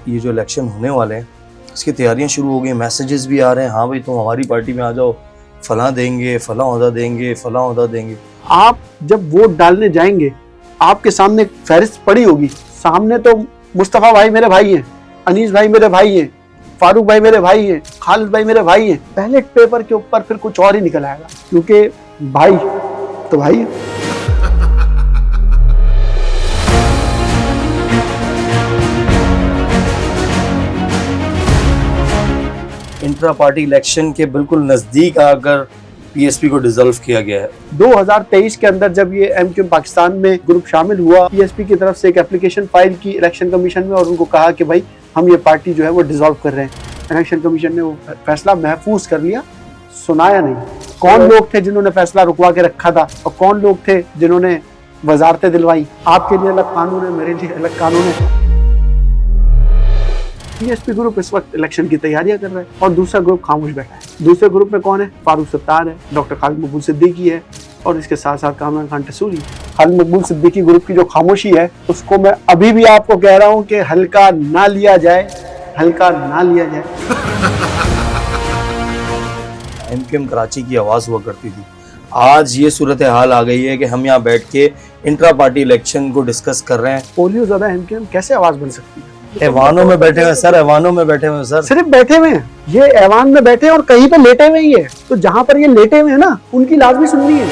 ये जो इलेक्शन होने वाले हैं इसकी तैयारियां शुरू हो गई, मैसेजेस भी आ रहे हैं, हाँ भाई तुम हमारी पार्टी में आ जाओ, फलां देंगे, फलां ओहदा देंगे, फलां ओहदा देंगे। आप जब वोट डालने जाएंगे आपके सामने फहरिस्त पड़ी होगी, सामने तो मुस्तफ़ा भाई मेरे भाई हैं, अनीस भाई मेरे भाई हैं, फारूक भाई मेरे भाई हैं, खालिद भाई मेरे भाई हैं। बैलेट पेपर के ऊपर फिर कुछ और ही निकल आएगा, क्योंकि भाई तो भाई है। इंट्रा पार्टी इलेक्शन के बिल्कुल नज़दीक आकर पीएसपी को डिसॉल्व किया गया है। 2023 के अंदर जब ये एमक्यूएम पाकिस्तान में ग्रुप शामिल हुआ, पीएसपी की तरफ से एक एप्लीकेशन फाइल की इलेक्शन कमीशन में और उनको कहा कि भाई हम ये पार्टी जो है वो डिसॉल्व कर रहे हैं। इलेक्शन कमीशन ने वो फैसला महफूज कर लिया, सुनाया नहीं। कौन लोग थे जिन्होंने फैसला रुकवा के रखा था और कौन लोग थे जिन्होंने वजारतें दिलवाई। आपके लिए अलग कानून है, मेरे लिए अलग कानून है। पीएसपी ग्रुप इस वक्त इलेक्शन की तैयारियां कर रहा है और दूसरा ग्रुप खामोश बैठा है। दूसरे ग्रुप में कौन है? फारूक सत्तार है, डॉक्टर खालिद मकबूल सिद्दीकी है और इसके साथ साथ कामरान खान टसूरी। खालिद मकबूल सिद्दीकी ग्रुप की जो खामोशी है उसको मैं अभी भी आपको कह रहा हूं कि हल्का ना लिया जाए, हल्का ना लिया जाए। एमक्यूएम कराची की आवाज़ हुआ करती थी, आज ये सूरत हाल आ गई है कि हम यहाँ बैठ के इंट्रा पार्टी इलेक्शन को डिस्कस कर रहे हैं। पोलियो ज़्यादा एमक्यूएम कैसे आवाज़ बन सकती है? ऐवानों में बैठे हुए सर, ऐवानों में बैठे हुए सर, सिर्फ बैठे हुए हैं, ये ऐवान में बैठे हैं और कहीं पे लेटे हुए ही है, तो जहां पर ये लेटे हुए हैं ना उनकी लाजमी सुननी है।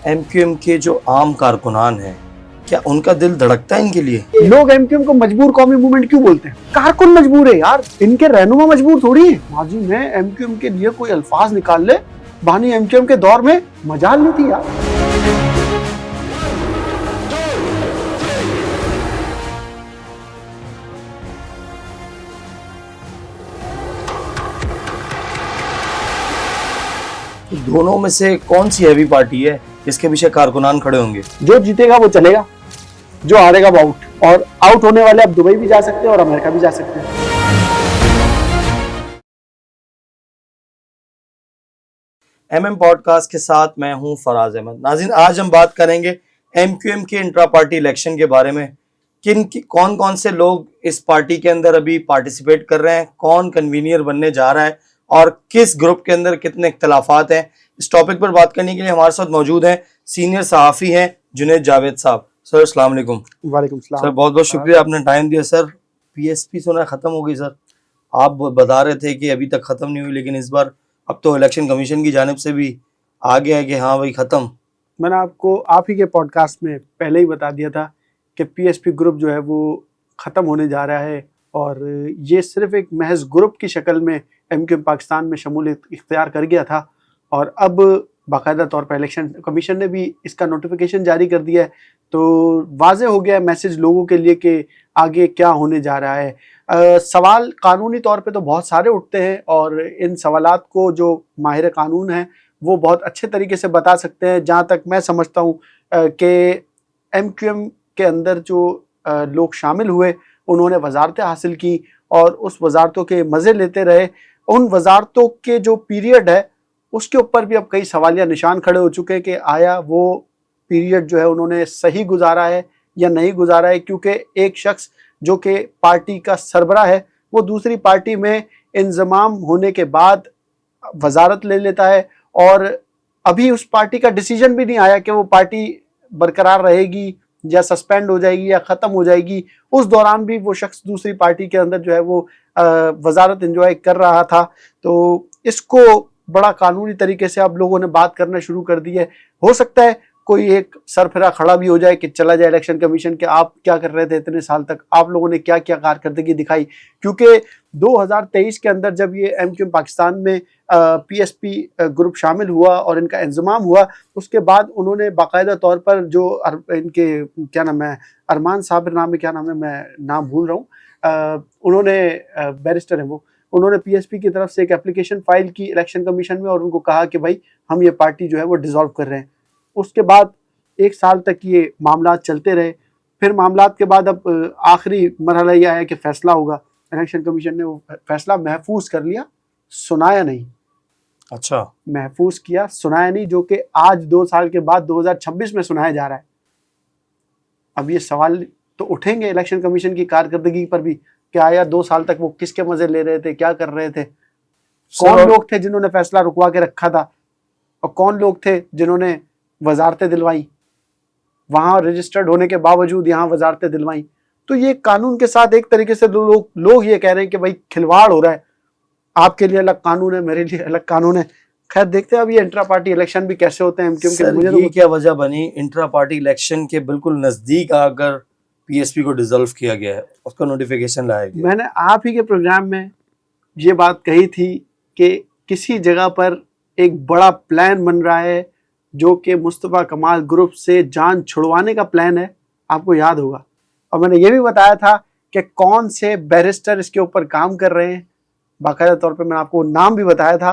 एमक्यूएम के जो आम कारकुनान हैं क्या उनका दिल धड़कता है इनके लिए? लोग एमक्यूएम को मजबूर कौमी मूवमेंट क्यों बोलते हैं? कारकुन मजबूर है यार, इनके रहनुमा मजबूर थोड़ी है। माजी में एमक्यूएम के लिए कोई अल्फाज निकाल ले, बानी एमक्यूएम के दौर में मजाल नहीं थी यार। दोनों में से कौन सी हैवी पार्टी है जिसके पीछे कारकुनान खड़े होंगे? जो जीतेगा वो चलेगा, जो हारेगा वो आउट। और आउट होने वाले अब दुबई भी जा सकते हैं और अमेरिका भी जा सकते हैं। एमएम पॉडकास्ट के साथ मैं हूं फराज अहमद। नाज़रीन, आज हम बात करेंगे एमक्यूएम के इंट्रा पार्टी इलेक्शन के बारे में। कौन कौन से लोग इस पार्टी के अंदर अभी पार्टिसिपेट कर रहे हैं, कौन कन्वीनियर बनने जा रहा है और किस ग्रुप के अंदर कितने इख्तलाफात हैं। इस टॉपिक पर बात करने के लिए हमारे साथ मौजूद हैं सीनियर सहाफ़ी हैं जुनैद जावेद साहब। सर अस्सलाम वालेकुम। वालेकुम सलाम। सर बहुत बहुत शुक्रिया आपने टाइम दिया। सर पीएसपी सुना ख़त्म हो गई सर, आप बता रहे थे कि अभी तक ख़त्म नहीं हुई, लेकिन इस बार अब तो इलेक्शन कमीशन की जानिब से भी आ गया है कि हाँ भाई ख़त्म। मैंने आपको आप ही के पॉडकास्ट में पहले ही बता दिया था कि पीएसपी ग्रुप जो है वो ख़त्म होने जा रहा है और ये सिर्फ एक महज ग्रुप की शक्ल में एमक्यूएम पाकिस्तान में शमूलियत इख्तियार कर गया था और अब बाकायदा तौर पर इलेक्शन कमीशन ने भी इसका नोटिफिकेशन जारी कर दिया है, तो वाज़े हो गया है मैसेज लोगों के लिए कि आगे क्या होने जा रहा है। सवाल कानूनी तौर पे तो बहुत सारे उठते हैं और इन सवालात को जो माहिर कानून हैं वो बहुत अच्छे तरीके से बता सकते हैं। जहाँ तक मैं समझता हूँ कि एमक्यूएम के अंदर जो लोग शामिल हुए उन्होंने वजारतें हासिल की और उस वजारतों के मज़े लेते रहे। उन वजारतों के जो पीरियड है उसके ऊपर भी अब कई सवालिया निशान खड़े हो चुके हैं कि आया वो पीरियड जो है उन्होंने सही गुजारा है या नहीं गुजारा है, क्योंकि एक शख्स जो कि पार्टी का सरबराह है वो दूसरी पार्टी में इंजमाम होने के बाद वजारत ले लेता है और अभी उस पार्टी का डिसीजन भी नहीं आया कि वो पार्टी बरकरार रहेगी या सस्पेंड हो जाएगी या ख़त्म हो जाएगी। उस दौरान भी वो शख्स दूसरी पार्टी के अंदर जो है वो वजारत एंजॉय कर रहा था। तो इसको बड़ा कानूनी तरीके से अब लोगों ने बात करना शुरू कर दी है। हो सकता है कोई एक सरफिरा खड़ा भी हो जाए कि चला जाए इलेक्शन कमीशन के, आप क्या कर रहे थे इतने साल तक, आप लोगों ने क्या क्या कारकर्दगी दिखाई। क्योंकि 2023 के अंदर जब ये एमक्यूएम पाकिस्तान में पीएसपी ग्रुप शामिल हुआ और इनका इंजमाम हुआ, उसके बाद उन्होंने बाकायदा तौर पर जो इनके क्या नाम है, अरमान साबिर नाम है, क्या नाम है, मैं नाम भूल रहा हूँ, उन्होंने बैरिस्टर हैं वो, उन्होंने पीएसपी की तरफ से एक एप्लीकेशन फाइल की इलेक्शन कमीशन में और उनको कहा कि भाई हम ये पार्टी जो है वो डिसॉल्व कर रहे हैं। उसके बाद 1 साल तक ये मामला चलते रहे। फिर मामला के बाद अब आखिरी मरहला ये आया कि फैसला होगा। इलेक्शन कमीशन ने वो फैसला महफूज कर लिया, सुनाया नहीं। अच्छा, महफूज किया, सुनाया नहीं, जो कि आज 2 साल के बाद 2026 में सुनाया जा रहा है। अब ये सवाल तो उठेंगे इलेक्शन कमीशन की कारकर्दगी पर भी, क्या यार 2 साल तक वो किसके मजे ले रहे थे, क्या कर रहे थे, कौन लोग थे जिन्होंने फैसला रुकवा के रखा था, और कौन लोग थे जिन्होंने वजारतें दिलवाई, वहां रजिस्टर्ड होने के बावजूद यहाँ वजारतें दिलवाई। तो ये कानून के साथ एक तरीके से लोग ये कह रहे हैं कि भाई खिलवाड़ हो रहा है, आपके लिए अलग कानून है, मेरे लिए अलग कानून है। खैर देखते हैं अब ये इंट्रा पार्टी इलेक्शन भी कैसे होते हैं, क्योंकि सर, मुझे ये क्या वजह बनी इंट्रा पार्टी इलेक्शन के बिल्कुल नजदीक आकर पीएसपी को डिसॉल्व किया गया है, उसका नोटिफिकेशन लाया गया। मैंने आप ही के प्रोग्राम में ये बात कही थी कि किसी जगह पर एक बड़ा प्लान बन रहा है जो कि मुस्तफा कमाल ग्रुप से जान छुड़वाने का प्लान है, आपको याद होगा। और मैंने ये भी बताया था कि कौन से बैरिस्टर इसके ऊपर काम कर रहे हैं, बाकायदा तौर पे मैंने आपको नाम भी बताया था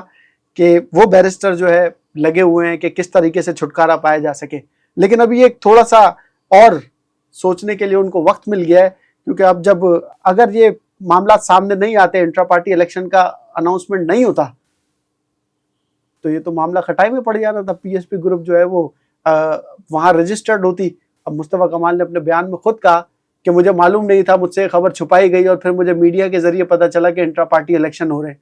कि वो बैरिस्टर जो है लगे हुए हैं कि किस तरीके से छुटकारा पाया जा सके। लेकिन अभी एक थोड़ा सा और सोचने के लिए उनको वक्त मिल गया है, क्योंकि अब जब अगर ये मामला सामने नहीं आते, इंट्रा पार्टी इलेक्शन का अनाउंसमेंट नहीं होता, तो ये तो मामला खटाई में पड़ जाना था। पीएसपी ग्रुप जो है वो वहां रजिस्टर्ड होती। अब मुस्तफा कमाल ने अपने बयान में खुद कहा कि मुझे मालूम नहीं था, मुझसे खबर छुपाई गई और फिर मुझे मीडिया के जरिए पता चला कि इंट्रा पार्टी इलेक्शन हो रहे हैं।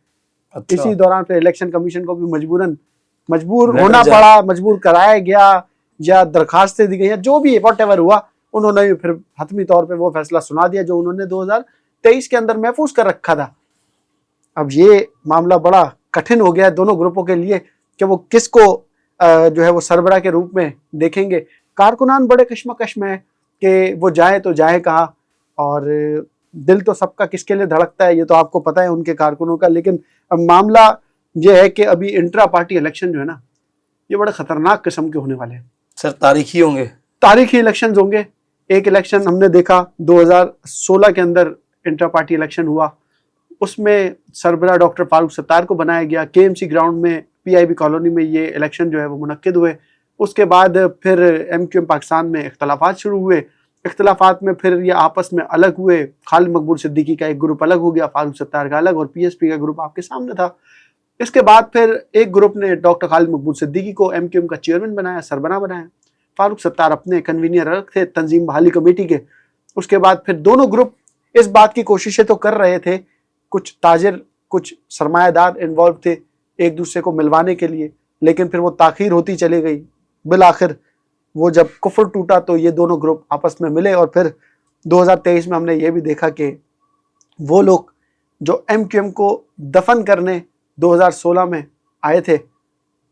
अच्छा। इसी दौरान फिर इलेक्शन कमीशन को भी मजबूर लेटर होना जारी- पड़ा, मजबूर कराया गया या दरखास्तें दी गई, जो भी व्हाटएवर हुआ, उन्होंने भी फिर हतमी तौर पे वो फैसला सुना दिया जो उन्होंने 2023 के अंदर महफूज कर रखा था। अब ये मामला बड़ा कठिन हो गया है दोनों ग्रुपों के लिए कि वो किसको जो है वो सरबराह के रूप में देखेंगे। कारकुनान बड़े कश्मकश में है कि वो जाए तो जाए कहाँ, और दिल तो सबका किसके लिए धड़कता है ये तो आपको पता है उनके कारकुनों का। लेकिन अब मामला ये है कि अभी इंट्रा पार्टी इलेक्शन जो है ना, ये बड़े खतरनाक किस्म के होने वाले हैं। सर, तारीखी होंगे, तारीखी इलेक्शन होंगे। एक इलेक्शन हमने देखा 2016 के अंदर इंट्रा पार्टी इलेक्शन हुआ, उसमें सरबराह डॉक्टर फारूक सत्तार को बनाया गया। केएमसी ग्राउंड में पीआईबी कॉलोनी में ये इलेक्शन जो है वो मुनक्किद हुए। उसके बाद फिर एमक्यूएम पाकिस्तान में इख्तलाफात शुरू हुए। इख्तलाफात में फिर ये आपस में अलग हुए। खालिद मकबूल सिद्दीकी का एक ग्रुप अलग हो गया, फारूक सत्तार का अलग, और पीएसपी का ग्रुप आपके सामने था। इसके बाद फिर एक ग्रुप ने डॉक्टर खालिद मकबूल सिद्दीकी को एमक्यूएम का चेयरमैन बनाया, सरबराह बनाया। फारूक सत्तार अपने कन्वीनियर अलग थे तंजीम बहाली कमेटी के। उसके बाद फिर दोनों ग्रुप इस बात की कोशिशें तो कर रहे थे, कुछ ताजिर कुछ सरमायादार इन्वॉल्व थे एक दूसरे को मिलवाने के लिए, लेकिन फिर वो ताखीर होती चली गई। बिल आखिर वो जब कुफर टूटा तो ये दोनों ग्रुप आपस में मिले, और फिर 2023 में हमने ये भी देखा कि वो लोग जो एमक्यूएम को दफन करने 2016 में आए थे,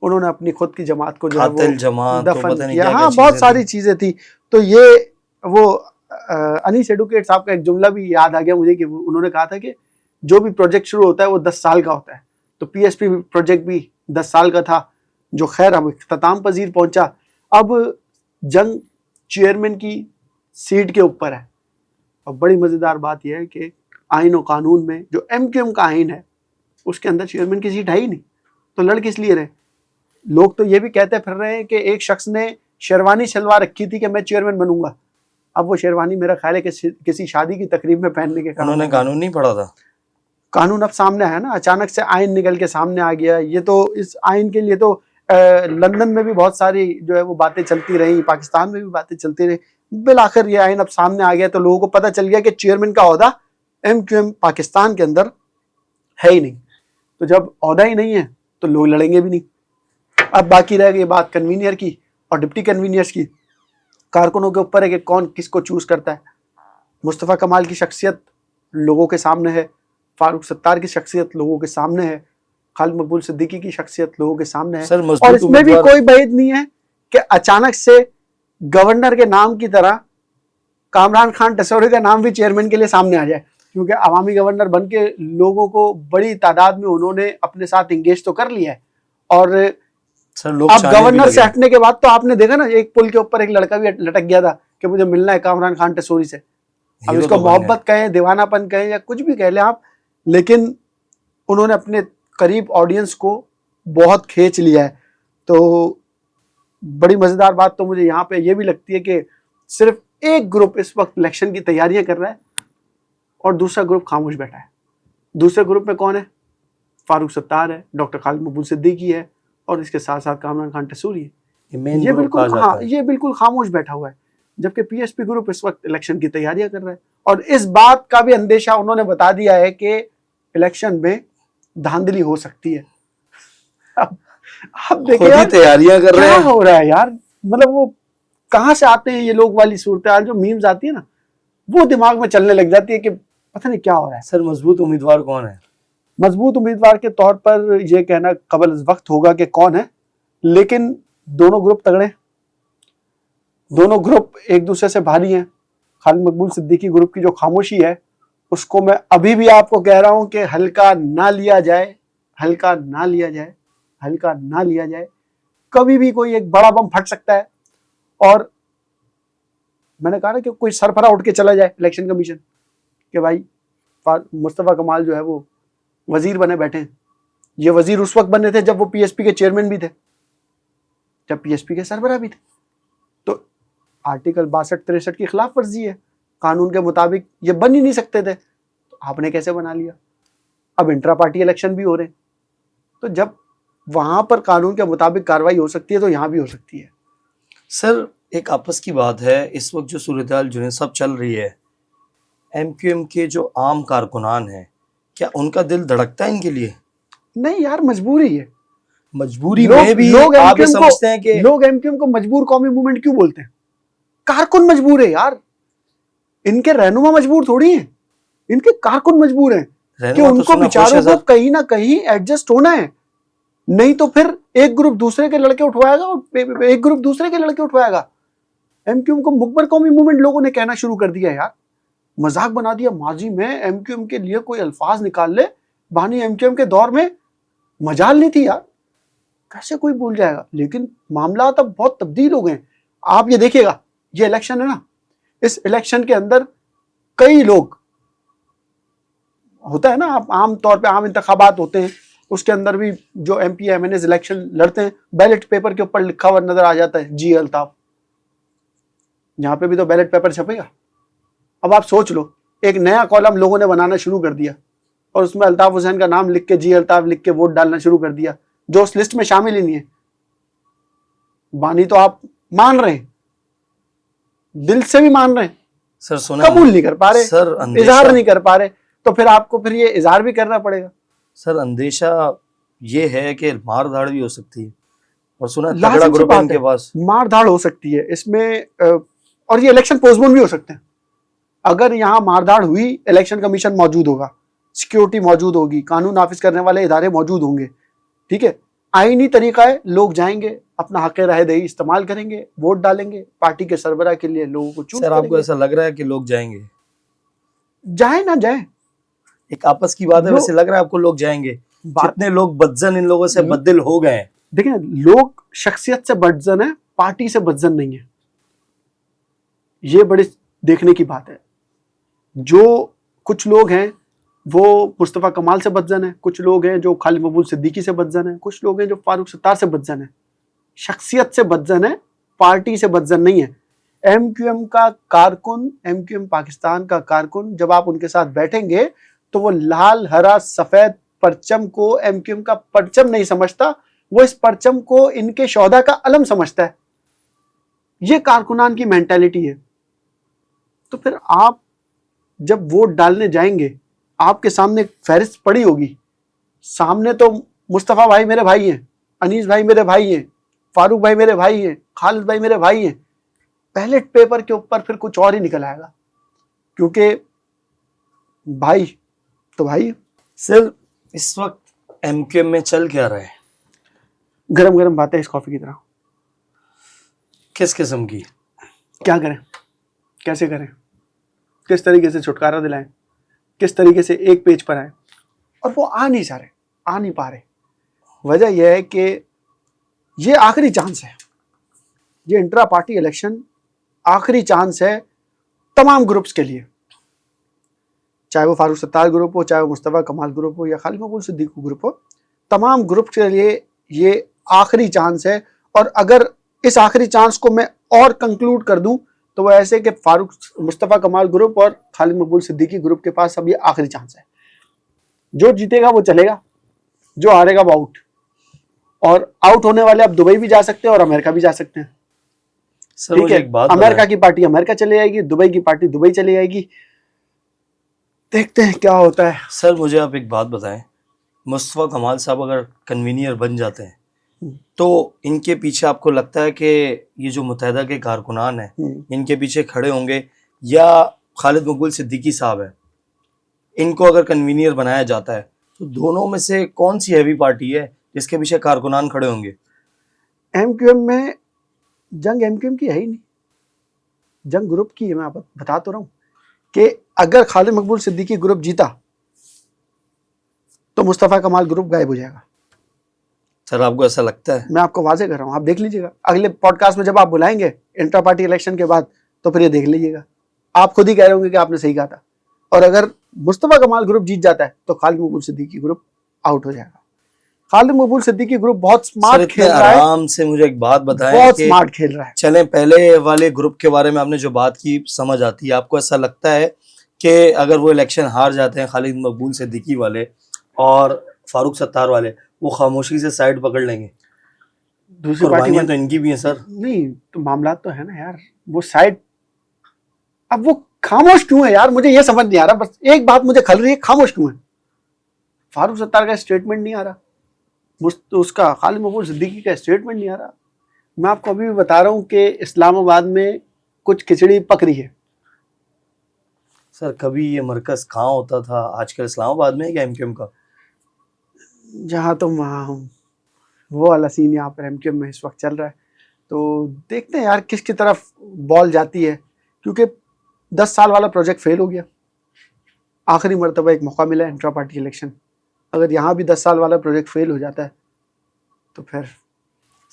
उन्होंने अपनी खुद की जमात को जो है वो जमात दफन तो पता नहीं किया। क्या हाँ, क्या बहुत चीजें सारी थी। चीजें थी। तो ये वो अनीस एडवोकेट साहब का एक जुमला भी याद आ गया मुझे कि उन्होंने कहा था कि जो भी प्रोजेक्ट शुरू होता है वो 10 साल का होता है। तो पीएसपी प्रोजेक्ट भी 10 साल का था, जो खैर अब इख्तिताम पजीर पहुंचा। अब जंग चेयरमैन की सीट के ऊपर है। और बड़ी मजेदार बात यह है कि आइन और कानून में जो एमक्यूएम का आइन है उसके अंदर चेयरमैन की सीट है ही नहीं, तो लड़ किस लिए रहे। लोग तो ये भी कहते फिर रहे हैं कि एक शख्स ने शेरवानी शलवार रखी थी कि मैं चेयरमैन बनूंगा। अब वो शेरवानी मेरा ख्याल है कि किसी शादी की तकरीब में पहनने के काम उन्होंने कानून नहीं पढ़ा था। कानून अब सामने है ना, अचानक से आइन निकल के सामने आ गया। ये तो इस आइन के लिए तो लंदन में भी बहुत सारी जो है वो बातें चलती रही, पाकिस्तान में भी बातें चलती रही। बिल आखिर ये आइन अब सामने आ गया तो लोगों को पता चल गया कि चेयरमैन का ओहदा एमक्यूएम पाकिस्तान के अंदर है ही नहीं। तो जब ओहदा ही नहीं है तो लोग लड़ेंगे भी नहीं। अब बाकी रह गई बात कन्वीनियर की और डिप्टी कन्वीनियर्स की। कारकुनों के ऊपर है कि कौन किसको चूज करता है। मुस्तफ़ा कमाल की शख्सियत लोगों के सामने है, फारूक सत्तार की शख्सियत लोगों के सामने है, खालिद मकबूल सिद्दीकी की शख्सियत लोगों के सामने है। सर, और मजबूत इसमें भी उम्मीदवार- कोई बैद नहीं है कि अचानक से गवर्नर के नाम की तरह कामरान खान टसौरी का नाम भी चेयरमैन के लिए सामने आ जाए, क्योंकि अवामी गवर्नर बन के लोगों को बड़ी तादाद में उन्होंने अपने साथ इंगेज तो कर लिया है। और सर, लोग अब चाहने भी गवर्नर से लगे। हटने के बाद तो आपने देखा ना, एक पुल के ऊपर एक लड़का भी लटक गया था कि मुझे मिलना है कामरान खान टसौरी से। अब हीरो इसको तो बन मोहब्बत कहें, दीवानापन कहें या कुछ भी कह लें आप, लेकिन उन्होंने अपने करीब ऑडियंस को बहुत खींच लिया है। तो बड़ी मजेदार बात तो मुझे यहाँ पे ये भी लगती है कि सिर्फ एक ग्रुप इस वक्त इलेक्शन की तैयारियां कर रहा है और दूसरा ग्रुप खामोश बैठा है। दूसरे ग्रुप में कौन है? फारूक सत्तार है, डॉक्टर खालिद मकबूल सिद्दीकी है और इसके साथ साथ कामरान खान टसूरी है। ये मेन ये ग्रुप कहा बिल्कुल जाता हाँ, है। ये बिल्कुल खामोश बैठा हुआ है। जबकि पीएसपी ग्रुप इस वक्त इलेक्शन की तैयारियां कर रहा है और इस बात का भी अंदेशा उन्होंने बता दिया है कि इलेक्शन में धांधली हो सकती है। अब देखिए खुद ही यार, तैयारियां कर रहे क्या हैं। हो रहा है यार, मतलब वो कहां से आते हैं ये लोग वाली सूरत हाल, जो मीम्स आती है ना, वो दिमाग में चलने लग जाती है कि पता नहीं क्या हो रहा है। सर मजबूत उम्मीदवार कौन है? मजबूत उम्मीदवार के तौर पर यह कहना कबल वक्त होगा कि कौन है, लेकिन दोनों ग्रुप तगड़े, दोनों ग्रुप एक दूसरे से भारी हैं। खालिद मकबूल सिद्दीकी ग्रुप की जो खामोशी है उसको मैं अभी भी आपको कह रहा हूं कि हल्का ना लिया जाए, हल्का ना लिया जाए, हल्का ना लिया जाए। कभी भी कोई एक बड़ा बम फट सकता है। और मैंने कहा ना कि कोई सरफरा उठ के चला जाए इलेक्शन कमीशन कि भाई मुस्तफा कमाल जो है वो वजीर बने बैठे हैं। ये वजीर उस वक्त बने थे जब वो पीएसपी के चेयरमैन भी थे, जब पीएसपी के सरबराह भी थे। तो आर्टिकल 62-63 की खिलाफ वर्जी है, कानून के मुताबिक ये बन ही नहीं सकते थे, तो आपने कैसे बना लिया? अब इंट्रा पार्टी इलेक्शन भी हो रहे हैं, तो जब वहां पर कानून के मुताबिक कार्रवाई हो सकती है तो यहां भी हो सकती है। सर एक आपस की बात है, इस वक्त जो सूरत हाल जुनेद साहब चल रही है, एमक्यूएम के जो आम कारकुनान हैं, क्या उनका दिल धड़कता है इनके लिए? नहीं यार, मजबूरी है। मजबूरी में भी लोग आप ये MQM समझते हैं कि लोग एमक्यूएम को मजबूर कौमी मूवमेंट क्यों बोलते हैं? कारकुन मजबूर है यार, इनके रहनुमा मजबूर थोड़ी है, इनके कारकुन मजबूर हैं कि रहनुमा तो उनको सुना खुश विचारों है को सर। कहीं ना कहीं एडजस्ट होना है, नहीं तो फिर एक ग्रुप दूसरे के लड़के उठवाएगा और एक ग्रुप दूसरे के लड़के उठवाएगा। एमक्यूएम को मुकबर कौमी मूवमेंट लोगों ने कहना शुरू कर दिया यार, मजाक बना दिया। माजी में एमक्यूएम के लिए कोई अल्फाज निकाल ले, बानी एमक्यूएम के दौर में मजाल नहीं थी यार, कैसे कोई भूल जाएगा। लेकिन मामला अब बहुत तब्दील हो गए। आप ये देखिएगा, ये इलेक्शन है ना, इस इलेक्शन के अंदर कई लोग, होता है ना, आप आम तौर पे आम इंतखाबात होते हैं, उसके अंदर भी जो MP MNA इलेक्शन लड़ते हैं, बैलेट पेपर के ऊपर लिखा हुआ नजर आ जाता है जी अल्ताफ। यहाँ पे भी तो बैलेट पेपर छपेगा। अब आप सोच लो, एक नया कॉलम लोगों ने बनाना शुरू कर दिया और उसमें अल्ताफ हुसैन का नाम लिख के, जी अल्ताफ लिख के वोट डालना शुरू कर दिया, जो उस लिस्ट में शामिल ही नहीं है। बानी तो आप मान रहे हैं, दिल से भी मान रहे हैं, सर सुना कबूल नहीं कर पा रहे, सर, इजहार नहीं कर पा रहे, तो फिर आपको फिर ये इजहार भी करना पड़ेगा। सर अंदेशा ये है कि मार धाड़ भी हो सकती है, और सुना तगड़ा लाजिम सी ग्रुप है बात इनके है, पास। मार धाड़ हो सकती है इसमें, और ये इलेक्शन पोस्टपोन भी हो सकते हैं। अगर यहाँ मारधाड़ हुई, इलेक्शन कमीशन मौजूद होगा, सिक्योरिटी मौजूद होगी, कानून नाफिज करने वाले इदारे मौजूद होंगे, ठीक है, आईनी तरीका है, लोग जाएंगे, अपना हक राय दही इस्तेमाल करेंगे, वोट डालेंगे, पार्टी के सरबराह के लिए लोगों को चूज सर आपको करेंगे। ऐसा लग रहा है कि लोग जाएंगे? जाए ना जाए, एक आपस की बात है, वैसे लग रहा है आपको लोग जाएंगे? जितने लोग बदजन इन लोगों से बददिल हो गए हैं। देखिए, लोग शख्सियत से बदजन है, पार्टी से बदजन नहीं है, ये बड़ी देखने की बात है। जो कुछ लोग हैं वो मुस्तफ़ा कमाल से बदजन है, कुछ लोग हैं जो खालिद मकबूल सिद्दीकी से बदजन है, कुछ लोग हैं जो फारूक सत्तार से बदजन है। शख्सियत से बदजन है, पार्टी से बदजन नहीं है। एमक्यूएम का कारकुन, एमक्यूएम पाकिस्तान का कारकुन, जब आप उनके साथ बैठेंगे तो वो लाल हरा सफेद परचम को एमक्यूएम का परचम नहीं समझता, वो इस परचम को इनके शौहदा का अलम समझता है। ये कारकुनान की मेंटालिटी है। तो फिर आप जब वोट डालने जाएंगे, आपके सामने फहरिस्त पड़ी होगी, सामने तो मुस्तफ़ा भाई मेरे भाई हैं, अनीस भाई मेरे भाई हैं, फारूक भाई मेरे भाई हैं, खालिद भाई मेरे भाई हैं। बैलेट पेपर के ऊपर फिर कुछ और ही निकल आएगा, क्योंकि भाई तो भाई। सर इस वक्त एमक्यूएम में चल क्या रहा है? गरम गरम बातें इस कॉफी की तरह। किस किस्म की? क्या करें, कैसे करें, किस तरीके से छुटकारा दिलाएं, किस तरीके से एक पेज पर आए, और वो आ नहीं पा रहे। वजह यह है कि ये आखिरी चांस है, ये इंट्रा पार्टी इलेक्शन आखिरी चांस है तमाम ग्रुप्स के लिए, चाहे वो फारूक सत्तार ग्रुप हो, चाहे वो मुस्तफ़ा कमाल ग्रुप हो, या खालिद मकबूल सिद्दीकी ग्रुप हो। तमाम ग्रुप के लिए ये आखिरी चांस है। और अगर इस आखिरी चांस को मैं और कंक्लूड कर दूं तो वो ऐसे कि फारूक मुस्तफ़ा कमाल ग्रुप और खालिद मकबूल सिद्दीकी ग्रुप के पास अब ये आखिरी चांस है। जो जीतेगा वो चलेगा, जो हारेगा वो आउट। और आउट होने वाले अब दुबई भी जा सकते हैं और अमेरिका भी जा सकते हैं। सर ठीक मुझे है, एक बात अमेरिका बताएं। की पार्टी अमेरिका चले जाएगी, दुबई की पार्टी दुबई चले जाएगी। देखते हैं क्या होता है। सर मुझे आप एक बात बताएं, मुस्तफ़ा कमाल साहब अगर कन्वीनियर बन जाते हैं तो इनके पीछे आपको लगता है कि ये जो मुत्तहिदा के कारकुनान हैं इनके पीछे खड़े होंगे, या खालिद मकबूल सिद्दीकी साहब है इनको अगर कन्वीनियर बनाया जाता है तो दोनों में से कौन सी हैवी पार्टी है जिसके पीछे कारकुनान खड़े होंगे? एमक्यूएम में जंग एमक्यूएम की है ही नहीं, जंग ग्रुप की है। मैं आप बता तो रहा हूँ कि अगर खालिद मकबूल सिद्दीकी ग्रुप जीता तो मुस्तफ़ा कमाल ग्रुप गायब हो जाएगा। सर आपको ऐसा लगता है? मैं आपको वाजे कर रहा हूँ, आप देख लीजिएगा अगले पॉडकास्ट में जब आप बुलाएंगे इंटर पार्टी इलेक्शन के बाद, तो फिर ये देख लीजिएगा, आप खुद ही कह रहे होंगे कि आपने सही कहा था। और अगर मुस्तफ़ा कमाल ग्रुप जीत जाता है तो खालिद मकबूल सिद्दीकी ग्रुप आउट हो जाएगा। खालिद मकबूल सिद्दीकी ग्रुप बहुत सर स्मार्ट इतने खेल रहा है, आराम से मुझे एक बात बताएं बहुत कि स्मार्ट खेल रहा है। चलें पहले वाले ग्रुप के बारे में आपने जो बात की समझ आती है, आपको ऐसा लगता है कि अगर वो इलेक्शन हार जाते हैं खालिद मकबूल सिद्दीकी वाले और फारूक सत्तार वाले, वो खामोशी से साइड पकड़ लेंगे? दूसरी पार्टी कुर्बानियां तो इनकी भी हैं सर। नहीं तो मामला तो है ना यार, वो साइड, अब वो खामोश क्यों है यार, मुझे ये समझ नहीं आ रहा। बस एक बात मुझे खल रही है, खामोश क्यों है? फारूक सत्तार का स्टेटमेंट नहीं आ रहा, उसका खालिद मकबूल सिद्दीकी का स्टेटमेंट नहीं आ रहा। मैं आपको अभी भी बता रहा हूँ कि इस्लामाबाद में कुछ खिचड़ी पक रही है। सर कभी ये मरकज कहाँ होता था, आजकल इस्लामाबाद में है क्या एमक्यूएम का? जहाँ तुम वहाँ हूँ, वो वाला सीन यहाँ पर एमक्यूएम में इस वक्त चल रहा है। तो देखते हैं यार किसकी तरफ बॉल जाती है, क्योंकि 10 साल वाला प्रोजेक्ट फेल हो गया। आखिरी मरतबा एक मौका मिला इंट्रा पार्टी इलेक्शन, अगर यहाँ भी 10 साल वाला प्रोजेक्ट फेल हो जाता है तो फिर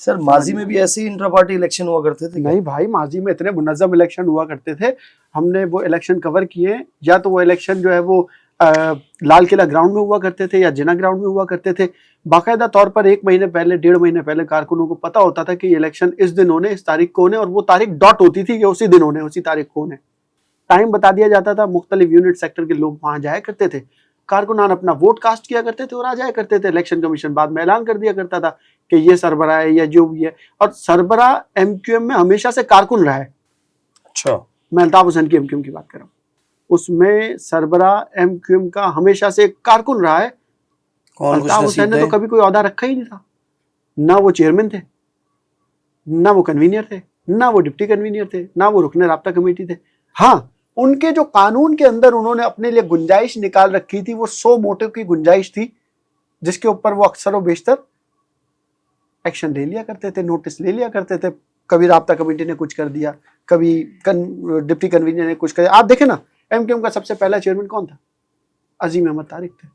सर माजी में भी ऐसे ही इंट्रा पार्टी इलेक्शन हुआ करते थे क्या? नहीं भाई, माजी में इतने मुनज़्ज़म इलेक्शन हुआ करते थे, हमने वो इलेक्शन कवर किए हैं। या तो वो इलेक्शन जो है वो लाल किला ग्राउंड में हुआ करते थे या जिना ग्राउंड में हुआ करते थे। बाकायदा तौर पर 1 महीने पहले, 1.5 महीने पहले कारकुनों को पता होता था कि ये इलेक्शन इस दिन होने, इस तारीख को होने, और वो तारीख डॉट होती थी कि उसी दिन होने, उसी तारीख को होने। टाइम बता दिया जाता था, मुख्तलिफ यूनिट सेक्टर के लोग वहां जाया करते थे, कारकुनान अपना वोट कास्ट किया करते थे और आ जाया करते थे। इलेक्शन कमीशन बाद में ऐलान कर दिया करता था कि ये सरबराह है या जो भी है। और सरबराह एमक्यूएम में हमेशा से कारकुन रहा है। अच्छा, मैं अल्ताफ हुसैन की एमक्यूएम की बात कर रहा हूँ, उसमें सरबराह एमक्यूएम का हमेशा से कारकुन रहा है। कौन कुछ अल्ताफ हुसैन नसीब ने तो थे? कभी कोई ओहदा रखा ही नहीं था, ना वो चेयरमैन थे, ना वो कन्वीनियर थे, ना वो डिप्टी कन्वीनियर थे, ना वो रुकने राब्ता कमेटी थे। हाँ, उनके जो कानून के अंदर उन्होंने अपने लिए गुंजाइश निकाल रखी थी, वो 100 मोटिव की गुंजाइश थी, जिसके ऊपर वो अक्सर और बेशतर एक्शन ले लिया करते थे, नोटिस ले लिया करते थे। कभी राब्ता कमेटी ने कुछ कर दिया, कभी डिप्टी कन्वीनर ने कुछ कर दिया। आप देखें ना, एमक्यूएम का सबसे पहला चेयरमैन कौन था? अजीम अहमद तारिक थे।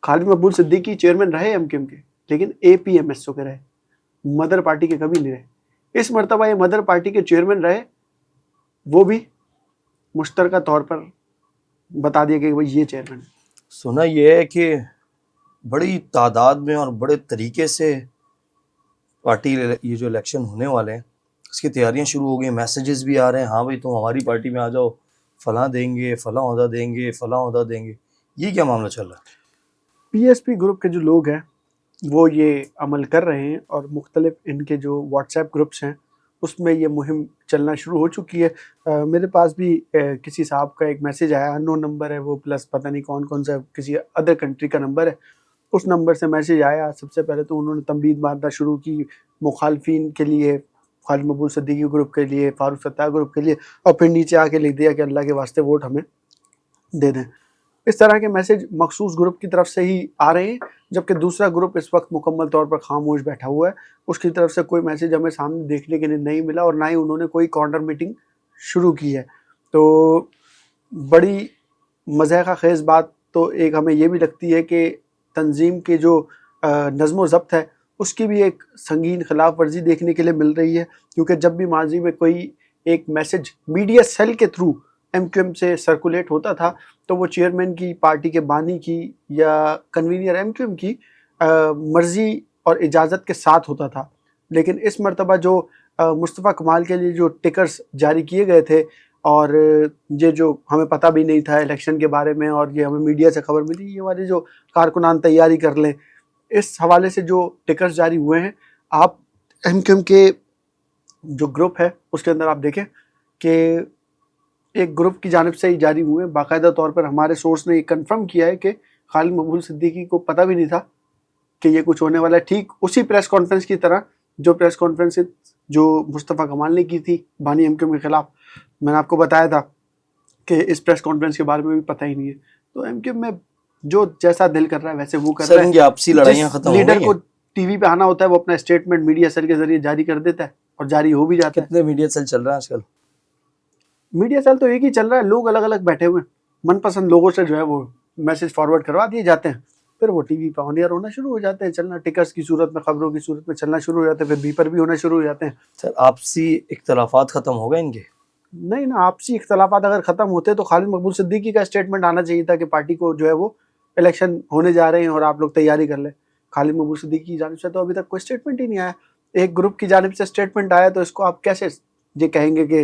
खालिद मकबूल सिद्दीकी चेयरमैन रहे एमक्यूएम के, लेकिन एपीएमएसओ के रहे, मदर पार्टी के कभी नहीं रहे। इस मरतबा ये मदर पार्टी के चेयरमैन रहे, वो भी मुश्तरका तौर पर बता दिया कि भाई ये चेयरमैन है। सुना ये है कि बड़ी तादाद में और बड़े तरीके से पार्टी ये जो इलेक्शन होने वाले हैं उसकी तैयारियां शुरू हो गई, मैसेजेस भी आ रहे हैं, हाँ भाई तुम हमारी पार्टी में आ जाओ, फलां देंगे, फलां ओहदा देंगे, फलां ओहदा देंगे। ये क्या मामला चल रहा है? पीएसपी ग्रुप के जो लोग हैं वो ये अमल कर रहे हैं, और मुख्तलिफ इनके जो व्हाट्सएप ग्रुप्स हैं उसमें ये मुहिम चलना शुरू हो चुकी है। मेरे पास भी किसी साहब का एक मैसेज आया, अननोन नंबर है वो, प्लस पता नहीं कौन कौन सा किसी अदर कंट्री का नंबर है। उस नंबर से मैसेज आया। सबसे पहले तो उन्होंने तंबीद मारना शुरू की मुखालफिन के लिए, खालिद मकबूल सिद्दीकी ग्रुप के लिए, फारूक सत्तार ग्रुप के लिए, और फिर नीचे आके लिख दिया कि अल्लाह के वास्ते वोट हमें दे दें। इस तरह के मैसेज मखसूस ग्रुप की तरफ से ही आ रहे हैं, जबकि दूसरा ग्रुप इस वक्त मुकम्मल तौर पर खामोश बैठा हुआ है। उसकी तरफ से कोई मैसेज हमें सामने देखने के लिए नहीं मिला, और ना ही उन्होंने कोई कॉर्नर मीटिंग शुरू की है। तो बड़ी मज़े का खेज़ बात तो एक हमें ये भी लगती है कि तंजीम के जो नज़्म व ज़ब्त है उसकी भी एक संगीन खिलाफ वर्जी देखने के लिए मिल रही है, क्योंकि जब भी माजी में कोई एक मैसेज मीडिया सेल के थ्रू एमक्यूएम से सर्कुलेट होता था तो वो चेयरमैन की, पार्टी के बानी की या कन्वीनियर एमक्यूएम की मर्ज़ी और इजाज़त के साथ होता था। लेकिन इस मरतबा जो मुस्तफ़ा कमाल के लिए जो टिकर्स जारी किए गए थे, और ये जो हमें पता भी नहीं था इलेक्शन के बारे में, और ये हमें मीडिया से खबर मिली, ये वाले जो कारकुनान तैयारी कर लें, इस हवाले से जो टिकर्स जारी हुए हैं, आप एमक्यूएम के जो ग्रुप है उसके अंदर आप देखें कि एक ग्रुप की जानिब से ही जारी हुए, बाकायदा तौर पर हमारे सोर्स ने ये कंफर्म किया है कि खालिद मकबूल सिद्दीकी को पता भी नहीं था कि ये कुछ होने वाला है। ठीक उसी प्रेस कॉन्फ्रेंस की तरह जो प्रेस कॉन्फ्रेंस जो मुस्तफ़ा कमाल ने की थी बानी एमक्यूएम के खिलाफ, मैंने आपको बताया था कि इस प्रेस कॉन्फ्रेंस के बारे में भी पता ही नहीं है। तो एमक्यूएम में जो जैसा दिल कर रहा है वैसे वो कर रहा है। इनकी आपसी लड़ाइयां खत्म हो गई लीडर हैं? को टीवी पे आना होता है वो अपना स्टेटमेंट मीडिया सेल के जरिए जारी कर देता है और जारी हो भी जाता है। कितने मीडिया सेल चल रहा है आजकल? मीडिया सेल तो एक ही चल रहा है, लोग अलग अलग बैठे हुए हैं, मनपसंद लोगों से जो है वो मैसेज फॉरवर्ड करवा दिए जाते हैं, फिर वो टीवी पे ऑन एयर होना शुरू हो जाते हैं, चलना टिकर्स की सूरत में, खबरों की सूरत में चलना शुरू हो जाते हैं, फिर बीपर भी होना शुरू हो जाते हैं। सर आपसी इख्तलाफात खत्म हो गए इनके? नहीं ना, आपसी इख्तलाफात अगर खत्म होते तो खालिद मकबूल सिद्दीकी का स्टेटमेंट आना चाहिए था कि पार्टी को जो है वो इलेक्शन होने जा रहे हैं और आप लोग तैयारी कर लें। खालिद मकबूल सिद्दीकी की जानिब से तो अभी तक कोई स्टेटमेंट ही नहीं आया। एक ग्रुप की जानिब से स्टेटमेंट आया तो इसको आप कैसे ये कहेंगे कि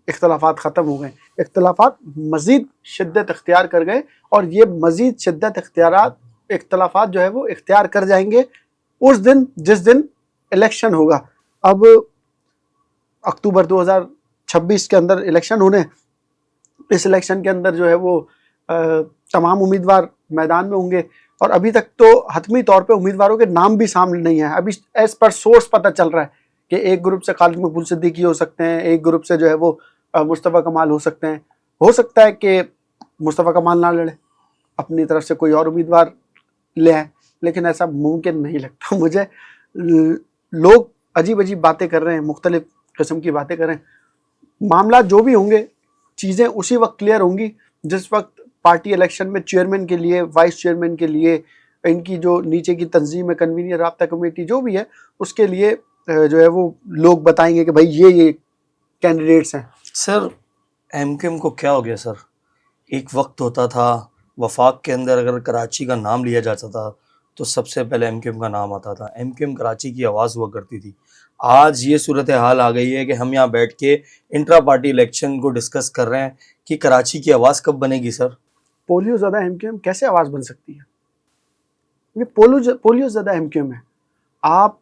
इख्तलाफात ख़त्म हो गए? इख्तलाफात मज़ीद शिद्दत इख्तियार कर गए और ये मज़ीद शिद्दत इख्तलाफात जो है वो इख्तियार कर जाएंगे उस दिन जिस दिन इलेक्शन होगा। अब अक्टूबर 2026 के अंदर इलेक्शन होने, इस इलेक्शन के अंदर जो है वो तमाम उम्मीदवार मैदान में होंगे और अभी तक तो हतमी तौर पे उम्मीदवारों के नाम भी सामने नहीं है। अभी एज पर सोर्स पता चल रहा है कि एक ग्रुप से खालिद मकबूल सिद्दीकी हो सकते हैं, एक ग्रुप से जो है वो मुस्तफ़ा कमाल हो सकते हैं। हो सकता है कि मुस्तफ़ा कमाल ना लड़े, अपनी तरफ से कोई और उम्मीदवार ले आए, लेकिन ऐसा मुमकिन नहीं लगता मुझे। लोग अजीब अजीब बातें कर रहे हैं, मुख्तलिफ किस्म की बातें कर रहे हैं। मामला जो भी होंगे, चीज़ें उसी वक्त क्लियर होंगी जिस वक्त पार्टी इलेक्शन में चेयरमैन के लिए, वाइस चेयरमैन के लिए, इनकी जो नीचे की तंजीम है, कन्वीनियर राब्ता कमेटी जो भी है, उसके लिए जो है वो लोग बताएंगे कि भाई ये कैंडिडेट्स हैं। सर एमक्यूएम को क्या हो गया सर? एक वक्त होता था वफाक के अंदर अगर कराची का नाम लिया जाता था तो सबसे पहले एमक्यूएम का नाम आता था, एमक्यूएम कराची की आवाज़ हुआ करती थी। आज ये सूरत हाल आ गई है कि हम यहाँ बैठ के इंट्रा पार्टी इलेक्शन को डिस्कस कर रहे हैं कि कराची की आवाज़ कब बनेगी सर? पोलियो ज़्यादा एमक्यूएम कैसे आवाज़ बन सकती है? ये पोलियो ज़्यादा एमक्यूएम है। आप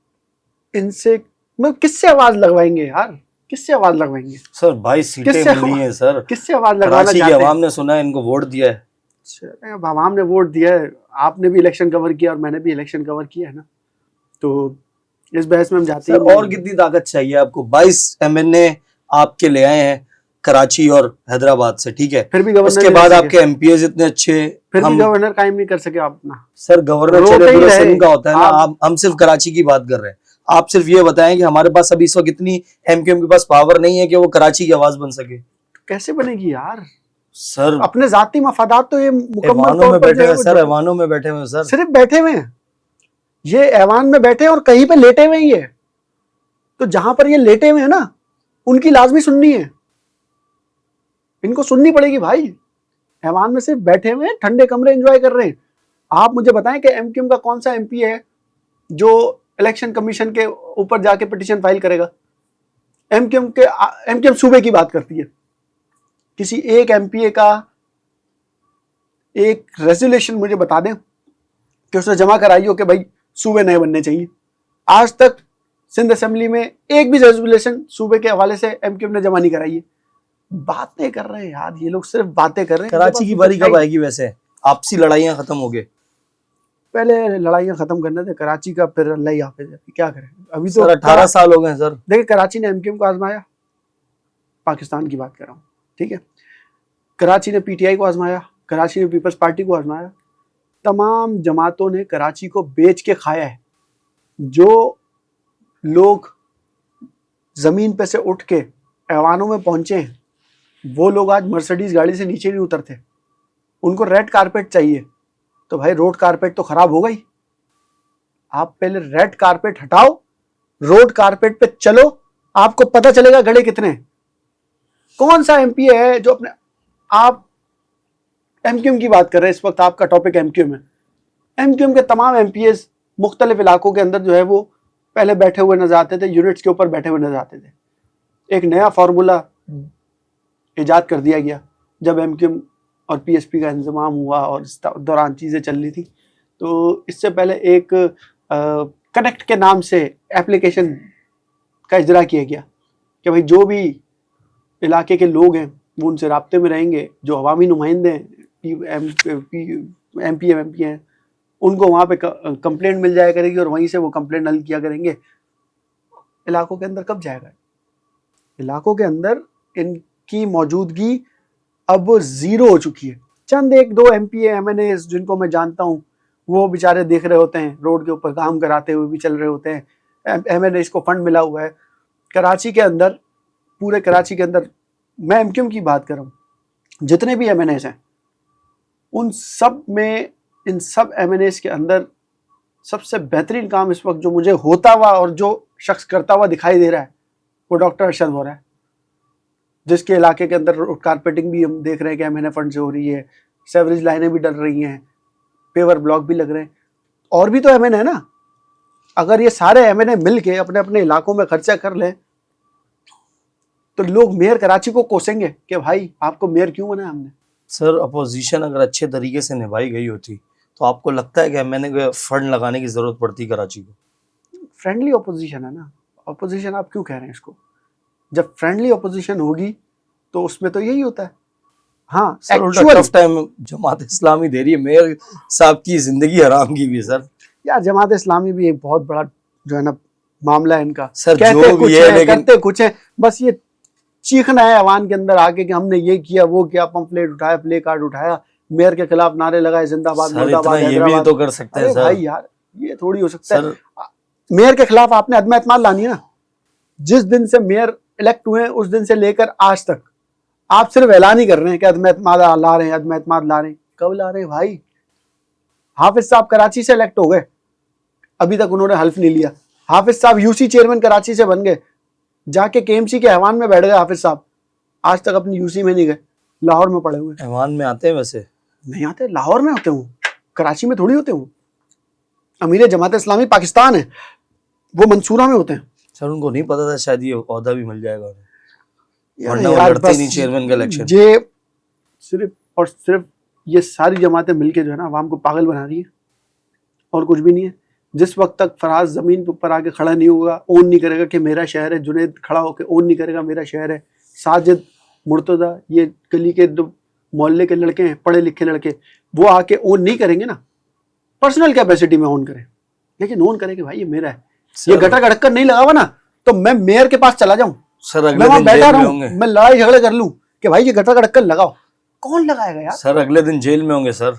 इनसे मतलब किससे आवाज़ लगवाएंगे यार? किससे आवाज़ लगवाएंगे सर 22 सीटें मिली हैं सर। किससे आवाज़ लगवाना कराची की चाहते हैं? आवाम ने सुना है, इनको वोट दिया है। अब आवाम ने वोट दिया है, आपने भी इलेक्शन कवर किया और मैंने भी इलेक्शन कवर किया है ना, तो इस बहस में हम जाते सर हैं। और कितनी ताकत चाहिए आपको? 22 एमएनए आपके ले आए हैं कराची और हैदराबाद से, ठीक है, फिर भी गवर्नर उसके बाद आपके एमपीएस इतने अच्छे, फिर भी गवर्नर कायम नहीं कर सके आप ना। सर गवर्नर रोते चले ही पूरे रहे। सिंध का होता है ना। हम सिर्फ कराची की बात कर रहे हैं। आप सिर्फ ये बताएं कि हमारे पास अभी इस वक्त इतनी एमक्यूएम के पास पावर नहीं है कि वो कराची की आवाज बन सके। कैसे बनेगी यार? सर अपने जाती मफादात तो ये मुकम्मल ऐवानों तौर में पर बैठे हुए सर, ऐवानों में बैठे हुए सर, सिर्फ बैठे हुए हैं। ये ऐवान में बैठे हैं और कहीं पे लेटे हुए ही है, तो जहां पर ये लेटे हुए हैं ना, उनकी लाजमी सुननी है, इनको सुननी पड़ेगी भाई। ऐवान में सिर्फ बैठे हुए हैं, ठंडे कमरे एंजॉय कर रहे हैं। आप मुझे बताएं कि एमक्यूएम का कौन सा एमपी है जो इलेक्शन कमीशन के ऊपर जाके पिटीशन फाइल करेगा? एमक्यूएम सूबे की बात करती है। किसी एक एमपीए का एक रेजोल्यूशन मुझे बता दें कि उसने जमा कराई हो कि भाई सूबे नए बनने चाहिए। आज तक सिंध असेंबली में एक भी रेजोल्यूशन सूबे के हवाले से एमक्यूएम ने जमा नहीं कराई है। बातें कर रहे हैं यार ये लोग, सिर्फ बातें कर रहे हैं। कराची की बारी कब आएगी? वैसे आपसी लड़ाइयां खत्म हो गई, पहले लड़ाइयां खत्म करने थे कराची का, फिर अल्लाह ही हाफिज है, क्या करें। अभी तो सर 18 साल हो गए सर। देखिए कराची ने एमक्यूएम को आजमाया, पाकिस्तान की बात कर रहा हूँ, ठीक है। कराची ने पीटीआई को आजमाया, कराची ने पीपल्स पार्टी को आजमाया। तमाम जमातों ने कराची को बेच के खाया है। जो लोग जमीन पे से उठ के ऐवानों में पहुंचे हैं, वो लोग आज मर्सिडीज गाड़ी से नीचे नहीं उतरते। उनको रेड कारपेट चाहिए, तो भाई रोड कारपेट तो खराब हो गई। आप पहले रेड कारपेट हटाओ, रोड कारपेट पे चलो, आपको पता चलेगा गड़े कितने। कौन सा एमपी है जो अपने, आप एमक्यूएम की बात कर रहे हैं, इस वक्त आपका टॉपिक एमक्यूएम है। एमक्यूएम के तमाम एमपीएस मुख्तलिफ इलाकों के अंदर जो है वो पहले बैठे हुए नजर आते थे, यूनिट्स के ऊपर बैठे हुए नजर आते थे। एक नया फार्मूला इजाद कर दिया गया जब एमक्यूएम और पीएसपी का इंतजाम हुआ और इस दौरान चीज़ें चल रही थी। तो इससे पहले एक कनेक्ट के नाम से एप्लीकेशन का इजरा किया गया कि भाई जो भी इलाके के लोग हैं वो उनसे राब्ते में रहेंगे, जो अवामी नुमाइंदे हैं, MP हैं, उनको वहाँ पे कंप्लेंट मिल जाया करेगी और वहीं से वो कंप्लेंट हल किया करेंगे। इलाकों के अंदर कब जाएगा? इलाकों के अंदर इनकी मौजूदगी अब जीरो हो चुकी है। चंद एक दो MP MNA जिनको मैं जानता हूँ वो बेचारे देख रहे होते हैं, रोड के ऊपर काम कराते हुए भी चल रहे होते हैं। MNA को फंड मिला हुआ है। कराची के अंदर, पूरे कराची के अंदर, मैं MQM की बात कर रहा हूँ, जितने भी MNA हैं उन सब में, इन सब MNA के अंदर सबसे बेहतरीन काम इस वक्त जो मुझे होता हुआ और जो शख्स करता हुआ दिखाई दे रहा है वो डॉक्टर अरशद हो रहा है, जिसके इलाके के अंदर रोड कारपेटिंग भी हम देख रहे हैं कि MNA फंड से हो रही है, सेवरेज लाइनें भी डल रही हैं, पेवर ब्लॉक भी लग रहे हैं। और भी तो MNA है ना। अगर ये सारे MNA मिल के अपने अपने इलाकों में खर्चा कर लें तो लोग मेयर कराची को कोसेंगे कि भाई आपको मेयर क्यों बनाया हमने। सर अपोजिशन अगर अच्छे तरीके से निभाई गई होती तो आपको लगता है कि MNA को फंड लगाने की जरूरत पड़ती कराची को? फ्रेंडली ऑपोजिशन है ना। ऑपोजिशन आप क्यों कह रहे हैं इसको? जब फ्रेंडली ऑपोजिशन होगी तो उसमें तो यही होता है। हाँ, सर उल्टा टफ टाइम जमात इस्लामी दे रही है, मेयर साहब की जिंदगी हराम की भी सर। यार जमात इस्लामी भी एक बहुत बड़ा जो है ना मामला है इनका। सर कहते जो कुछ भी है, है, लेकिन करते कुछ है, बस ये चीखना है अवान के अंदर आके कि हमने ये किया वो किया, पंफलेट उठाया, प्ले कार्ड उठाया, मेयर के खिलाफ नारे लगाए, जिंदाबाद सर मुर्दाबाद इतना ये भी तो कर सकते हैं अरे सर। भाई यार ये थोड़ी हो सकता सर है। मेयर के खिलाफ आपने अदम एतमाद लानी है ना। जिस दिन से मेयर इलेक्ट हुए उस दिन से लेकर आज तक आप सिर्फ ऐलान ही कर रहे हैं कि अदम एतमाद ला रहे हैं, अदम एतमाद ला रहे हैं। कब ला रहे हैं भाई? हाफिज साहब कराची से इलेक्ट हो गए, अभी तक उन्होंने हल्फ नहीं लिया। हाफिज साहब UC चेयरमैन कराची से बन गए, जाके KMC के ऐवान में बैठ गए हाफिज साहब, आज तक अपनी UC में नहीं गए, लाहौर में पड़े हुए। ऐवान में आते हैं? वैसे नहीं आते, लाहौर में होते हूँ, कराची में थोड़ी होते हूँ। अमीर जमात इस्लामी पाकिस्तान है, वो मंसूरा में होते हैं। सर उनको नहीं पता था शायद ये ओहदा भी मिल जाएगा उन्हें, यार वरना वो लड़ते ही नहीं चेयरमैन का इलेक्शन। ये सिर्फ और सिर्फ ये सारी जमातें मिलके जो है ना आवाम को पागल बना रही है और कुछ भी नहीं है। जिस वक्त तक फराज जमीन के ऊपर आके खड़ा नहीं होगा, ओन नहीं करेगा कि मेरा शहर है, जुनेद खड़ा होकर ओन नहीं करेगा मेरा शहर है, साजिद, मुर्तजा, ये गली के जो मोहल्ले के लड़के हैं, पढ़े लिखे लड़के, वो आके ओन नहीं करेंगे ना, पर्सनल कैपेसिटी में ओन करें, लेकिन ओन करेंगे भाई ये मेरा है। ये गटर गड़कर नहीं लगा हुआ ना तो मैं मेयर के पास चला जाऊं, सर मैं अगले वहां दिन बैठा जेल में रहूं, होंगे। मैं लड़ाई झगड़े कर लूं कि भाई ये गटर गड़कर लगाओ, कौन लगाएगा यार? सर अगले दिन जेल में होंगे सर।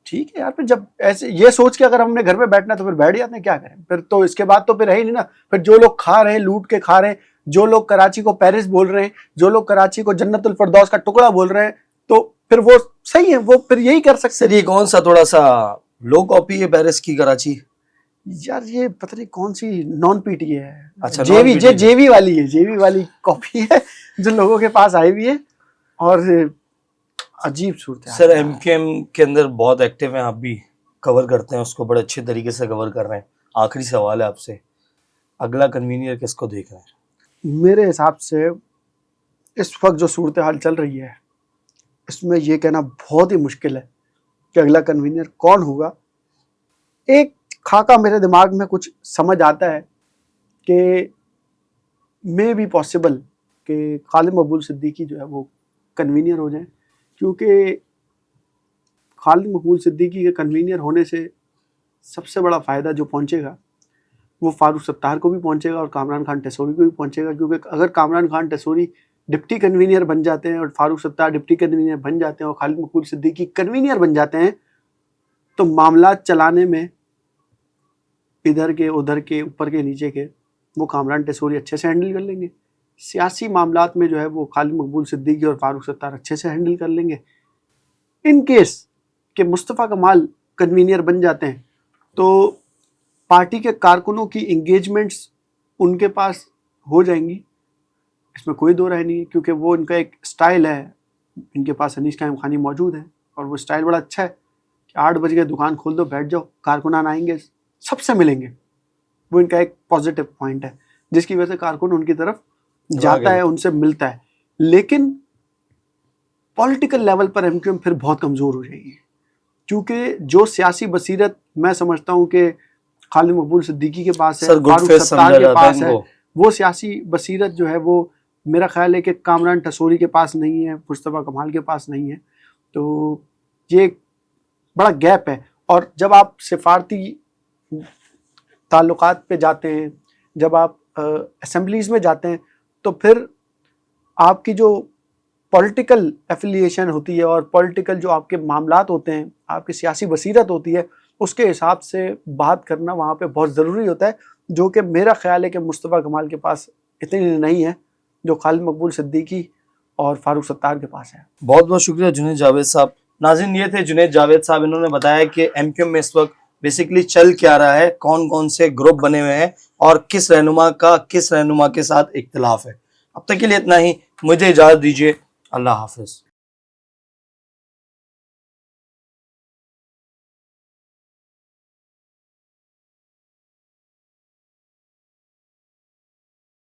ठीक है यार, फिर जब ऐसे ये सोच के अगर हमने घर में बैठना तो फिर बैठ जाते हैं, क्या करें फिर? तो इसके बाद तो फिर है ही नहीं ना। फिर जो लोग खा रहे हैं, लूट के खा रहे हैं, जो लोग कराची को पेरिस बोल रहे हैं, जो लोग कराची को जन्नतुल फिरदौस का टुकड़ा बोल रहे हैं, तो फिर वो सही है, वो फिर यही कर सकते सर ये कौन सा थोड़ा सा लो कॉपी है पेरिस की कराची? यार ये पता नहीं कौन सी नॉन PTA है। अच्छा, जेवी वाली है, जेवी वाली कॉपी है जो लोगों के पास आई हुई है और अजीब सूरत है। सर MQM के अंदर बहुत एक्टिव हैं, आप भी कवर करते हैं उसको, बड़े अच्छे तरीके से कवर कर रहे हैं। आखिरी सवाल है आपसे, अगला कन्वीनियर किसको देख रहे हैं? मेरे हिसाब से इस वक्त जो सूरत हाल चल रही है इसमें यह कहना बहुत ही मुश्किल है कि अगला कन्वीनियर कौन होगा। एक खाका मेरे दिमाग में कुछ समझ आता है कि मे बी पॉसिबल कि खालिद मकबूल सिद्दीकी जो है वो कन्वीनियर हो जाए, क्योंकि खालिद मकबूल सिद्दीकी के कन्वीनियर होने से सबसे बड़ा फ़ायदा जो पहुंचेगा वो फारूक सत्तार को भी पहुंचेगा और कामरान खान टेसोरी को भी पहुंचेगा। क्योंकि अगर कामरान खान टेसोरी डिप्टी कन्वीनियर बन जाते हैं और फारूक सत्तार डिप्टी कन्वीनियर बन जाते हैं और खालिद मकबूल सिद्दीकी कन्वीनियर बन जाते हैं तो मामला चलाने में इधर के उधर के ऊपर के नीचे के वो कामरान टेसोरी अच्छे से हैंडल कर लेंगे। सियासी मामलात में जो है वो खालिद मकबूल सिद्दीकी और फारूक सत्तार अच्छे से हैंडल कर लेंगे। इन केस कि मुस्तफ़ा कमाल कन्वीनियर बन जाते हैं तो पार्टी के कारकुनों की इंगेजमेंट्स उनके पास हो जाएंगी, इसमें कोई दो राय नहीं है, क्योंकि वो इनका एक स्टाइल है। इनके पास अनीस कायम खानी मौजूद है और वो स्टाइल बड़ा अच्छा है कि 8 बज गए दुकान खोल दो, बैठ जाओ, कारकुनान आएंगे, सबसे मिलेंगे। वो इनका एक पॉजिटिव पॉइंट है जिसकी वजह से कारकुन उनकी तरफ जाता है, उनसे मिलता है। लेकिन पॉलिटिकल लेवल पर MQM फिर बहुत कमज़ोर हो जाएगी, क्योंकि जो सियासी बसीरत मैं समझता हूँ कि खालिद मकबूल सिद्दीकी के पास है, फारूक सत्तार के पास है, वो सियासी बसीरत जो है वो मेरा ख्याल है कि कामरान ठसूरी के पास नहीं है, मुस्तफ़ा कमाल के पास नहीं है। तो ये एक बड़ा गैप है। और जब आप सिफारती ताल्लुकात पे जाते हैं, जब आप असेंबलीज़ में जाते हैं, तो फिर आपकी जो पॉलिटिकल एफिलिएशन होती है और पॉलिटिकल जो आपके मामलात होते हैं, आपकी सियासी बसीरत होती है, उसके हिसाब से बात करना वहाँ पे बहुत ज़रूरी होता है, जो कि मेरा ख्याल है कि मुस्तफ़ा कमाल के पास इतनी नहीं है जो खालिद मकबूल सिद्दीकी और फारूक सत्तार के पास है। बहुत बहुत शुक्रिया जुनैद जावेद साहब। नाज़रीन, ये थे जुनैद जावेद साहब। इन्होंने बताया कि एमक्यूएम में इस वक्त बेसिकली चल क्या रहा है, कौन कौन से ग्रुप बने हुए हैं और किस रहनुमा के साथ इख्तिलाफ है। अब तक के लिए इतना ही, मुझे इजाज़त दीजिए। अल्लाह हाफिज़।